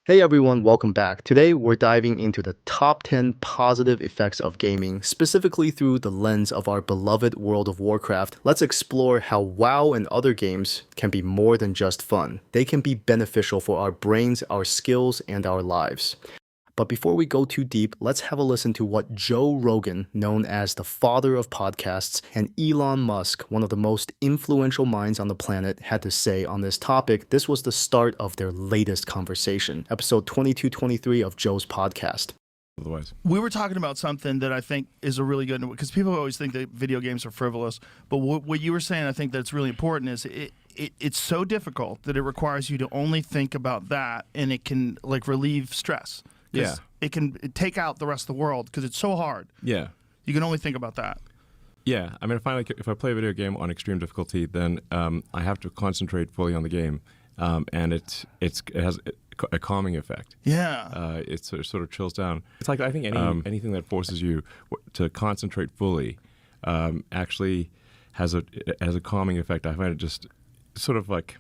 Hey everyone, welcome back. Today we're diving into the top 10 positive effects of gaming, specifically through the lens of our beloved World of Warcraft. Let's explore how WoW and other games can be more than just fun. They can be beneficial for our brains, our skills, and our lives. But before we go too deep, let's have a listen to what Joe Rogan, known as the father of podcasts, and Elon Musk, one of the most influential minds on the planet, had to say on this topic. This was the start of their latest conversation, episode 2223 of Joe's podcast. Otherwise, we were talking about something that I think is a really good, because people always think that video games are frivolous, but what you were saying, I think that's really important, is it's so difficult that it requires you to only think about that, and it can relieve stress. Yeah. It can take out the rest of the world because it's so hard. Yeah. You can only think about that. Yeah. I mean, if I play a video game on extreme difficulty, then I have to concentrate fully on the game, and it has a calming effect. Yeah. It sort of chills down. It's like I think anything that forces you to concentrate fully actually has a calming effect. I find it just sort of like.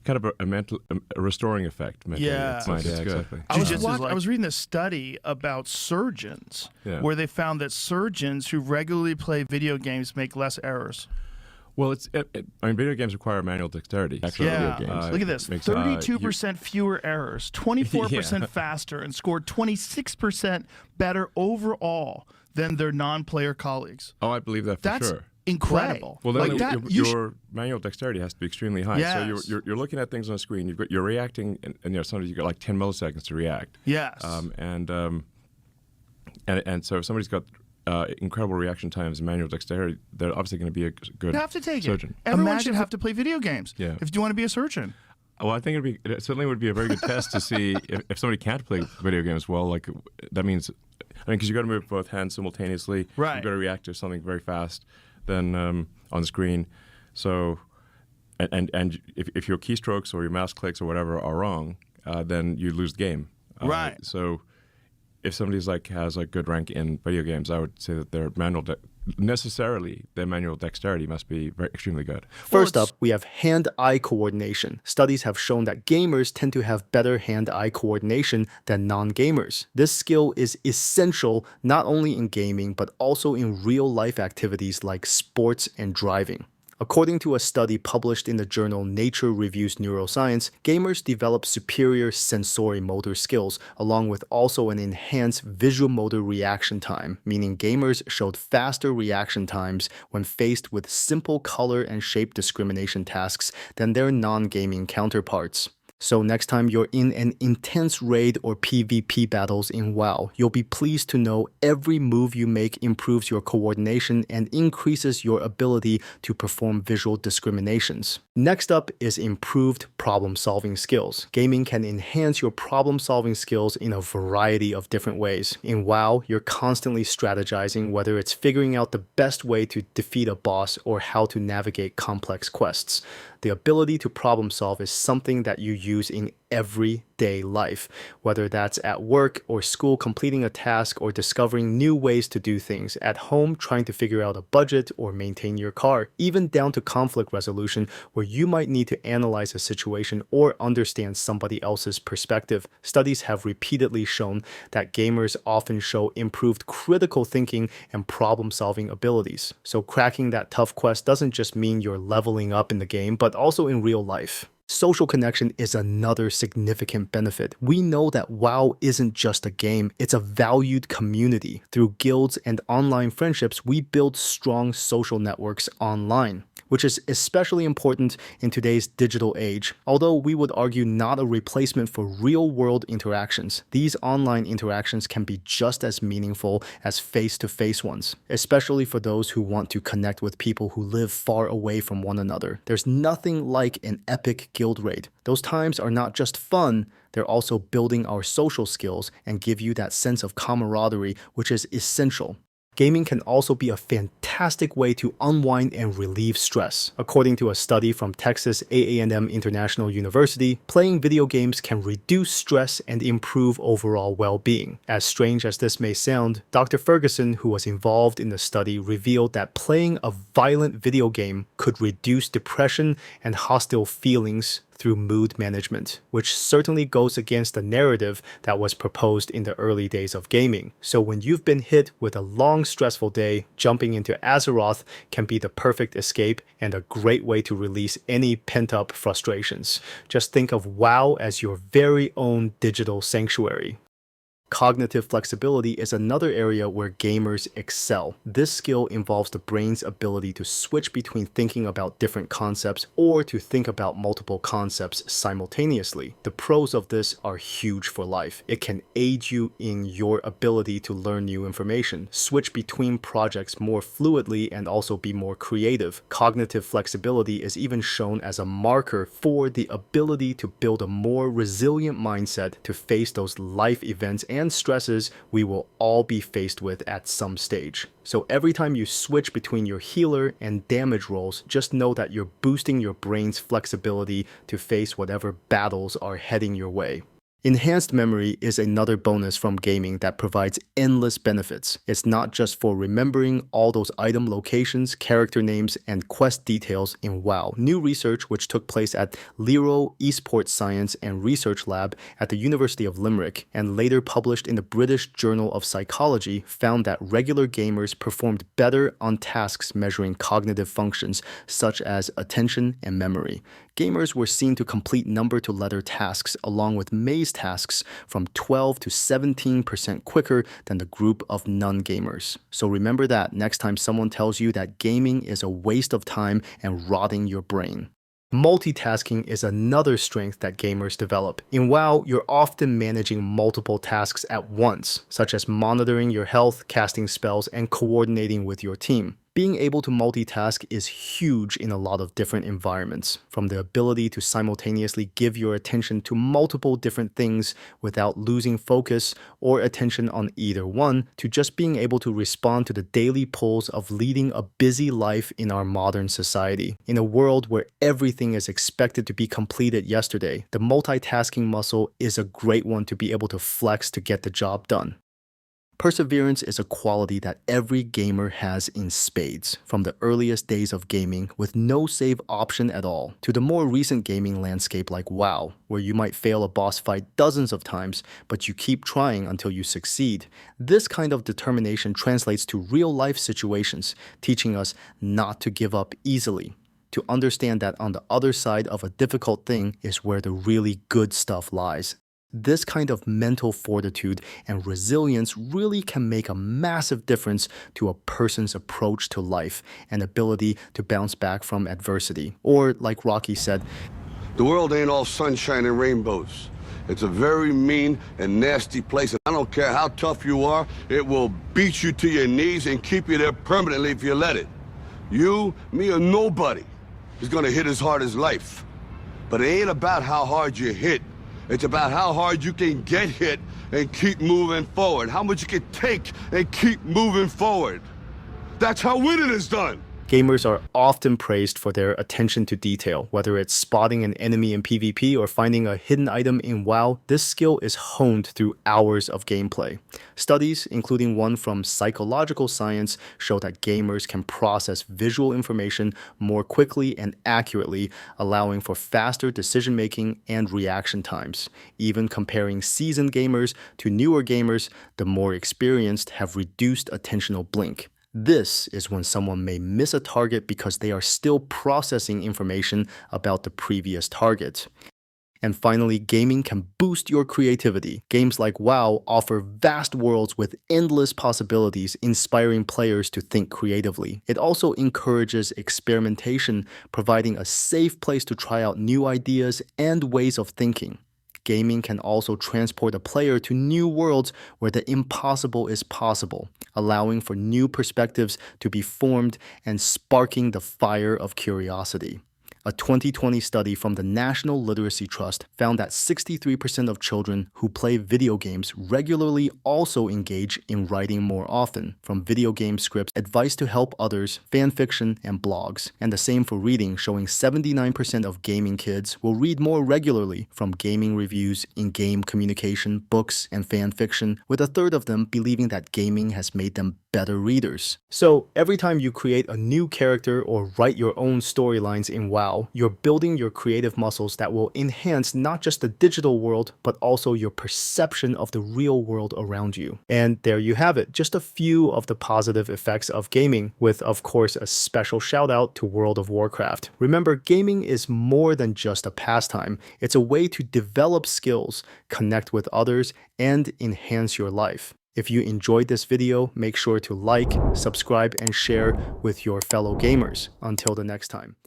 Kind of a restoring effect. Mentally. Yeah. It's good. Exactly. I was reading this study about surgeons where they found that surgeons who regularly play video games make less errors. Well, video games require manual dexterity. Actually, video games. Look at this: 32% fewer errors, 24% faster, and scored 26% better overall than their non-player colleagues. Oh, I believe that for sure. Incredible. Well, then your manual dexterity has to be extremely high. Yes. So you're looking at things on a screen. You're reacting, and sometimes you got like 10 milliseconds to react. Yes. And so if somebody's got incredible reaction times and manual dexterity, they're obviously going to be a good surgeon. You have to take it. Everyone should have to play video games. Yeah. If you want to be a surgeon. Well, I think it certainly would be a very good test to see if somebody can't play video games well. Like that means, because you got to move both hands simultaneously. Right. You've got to react to something very fast. Than on the screen. So, and if your keystrokes or your mouse clicks or whatever are wrong, then you lose the game. Right. So, if somebody's has a good rank in video games, I would say that their manual dexterity must be extremely good. First up, we have hand-eye coordination. Studies have shown that gamers tend to have better hand-eye coordination than non-gamers. This skill is essential not only in gaming, but also in real-life activities like sports and driving. According to a study published in the journal Nature Reviews Neuroscience, gamers develop superior sensory-motor skills, along with also an enhanced visual-motor reaction time, meaning gamers showed faster reaction times when faced with simple color and shape discrimination tasks than their non-gaming counterparts. So next time you're in an intense raid or PvP battles in WoW, you'll be pleased to know every move you make improves your coordination and increases your ability to perform visual discriminations. Next up is improved problem-solving skills. Gaming can enhance your problem-solving skills in a variety of different ways. In WoW, you're constantly strategizing, whether it's figuring out the best way to defeat a boss or how to navigate complex quests. The ability to problem solve is something that you use in everyday life, whether that's at work or school completing a task or discovering new ways to do things, at home trying to figure out a budget or maintain your car, even down to conflict resolution where you might need to analyze a situation or understand somebody else's perspective. Studies have repeatedly shown that gamers often show improved critical thinking and problem-solving abilities. So cracking that tough quest doesn't just mean you're leveling up in the game, but also in real life. Social connection is another significant benefit. We know that WoW isn't just a game, it's a valued community. Through guilds and online friendships, we build strong social networks online, which is especially important in today's digital age. Although we would argue not a replacement for real-world interactions, these online interactions can be just as meaningful as face-to-face ones, especially for those who want to connect with people who live far away from one another. There's nothing like an epic guild raid. Those times are not just fun, they're also building our social skills and give you that sense of camaraderie, which is essential. Gaming can also be a fantastic way to unwind and relieve stress. According to a study from Texas A&M International University, playing video games can reduce stress and improve overall well-being. As strange as this may sound, Dr. Ferguson, who was involved in the study, revealed that playing a violent video game could reduce depression and hostile feelings through mood management, which certainly goes against the narrative that was proposed in the early days of gaming. So when you've been hit with a long, stressful day, jumping into Azeroth can be the perfect escape and a great way to release any pent-up frustrations. Just think of WoW as your very own digital sanctuary. Cognitive flexibility is another area where gamers excel. This skill involves the brain's ability to switch between thinking about different concepts or to think about multiple concepts simultaneously. The pros of this are huge for life. It can aid you in your ability to learn new information, switch between projects more fluidly, and also be more creative. Cognitive flexibility is even shown as a marker for the ability to build a more resilient mindset to face those life events and stresses we will all be faced with at some stage. So every time you switch between your healer and damage roles, just know that you're boosting your brain's flexibility to face whatever battles are heading your way. Enhanced memory is another bonus from gaming that provides endless benefits. It's not just for remembering all those item locations, character names, and quest details in WoW. New research, which took place at Lero Esports Science and Research Lab at the University of Limerick, and later published in the British Journal of Psychology, found that regular gamers performed better on tasks measuring cognitive functions such as attention and memory. Gamers were seen to complete number-to-letter tasks along with maze tasks from 12 to 17% quicker than the group of non-gamers. So remember that next time someone tells you that gaming is a waste of time and rotting your brain. Multitasking is another strength that gamers develop. In WoW, you're often managing multiple tasks at once, such as monitoring your health, casting spells, and coordinating with your team. Being able to multitask is huge in a lot of different environments, from the ability to simultaneously give your attention to multiple different things without losing focus or attention on either one, to just being able to respond to the daily pulls of leading a busy life in our modern society. In a world where everything is expected to be completed yesterday, the multitasking muscle is a great one to be able to flex to get the job done. Perseverance is a quality that every gamer has in spades, from the earliest days of gaming with no save option at all, to the more recent gaming landscape like WoW, where you might fail a boss fight dozens of times, but you keep trying until you succeed. This kind of determination translates to real-life situations, teaching us not to give up easily, to understand that on the other side of a difficult thing is where the really good stuff lies. This kind of mental fortitude and resilience really can make a massive difference to a person's approach to life and ability to bounce back from adversity. Or, like Rocky said, the world ain't all sunshine and rainbows. It's a very mean and nasty place. I don't care how tough you are, it will beat you to your knees and keep you there permanently if you let it. You, me, or nobody is gonna hit as hard as life. But it ain't about how hard you hit. It's about how hard you can get hit and keep moving forward. How much you can take and keep moving forward. That's how winning is done. Gamers are often praised for their attention to detail. Whether it's spotting an enemy in PvP or finding a hidden item in WoW, this skill is honed through hours of gameplay. Studies, including one from psychological science, show that gamers can process visual information more quickly and accurately, allowing for faster decision-making and reaction times. Even comparing seasoned gamers to newer gamers, the more experienced have reduced attentional blink. This is when someone may miss a target because they are still processing information about the previous target. And finally, gaming can boost your creativity. Games like WoW offer vast worlds with endless possibilities, inspiring players to think creatively. It also encourages experimentation, providing a safe place to try out new ideas and ways of thinking. Gaming can also transport a player to new worlds where the impossible is possible, allowing for new perspectives to be formed and sparking the fire of curiosity. A 2020 study from the National Literacy Trust found that 63% of children who play video games regularly also engage in writing more often, from video game scripts, advice to help others, fan fiction, and blogs. And the same for reading, showing 79% of gaming kids will read more regularly, from gaming reviews, in-game communication, books, and fan fiction, with a third of them believing that gaming has made them better readers. So every time you create a new character or write your own storylines in WoW, WoW, you're building your creative muscles that will enhance not just the digital world, but also your perception of the real world around you. And there you have it, just a few of the positive effects of gaming, with of course a special shout out to World of Warcraft. Remember, gaming is more than just a pastime. It's a way to develop skills, connect with others, and enhance your life. If you enjoyed this video, make sure to like, subscribe, and share with your fellow gamers. Until the next time.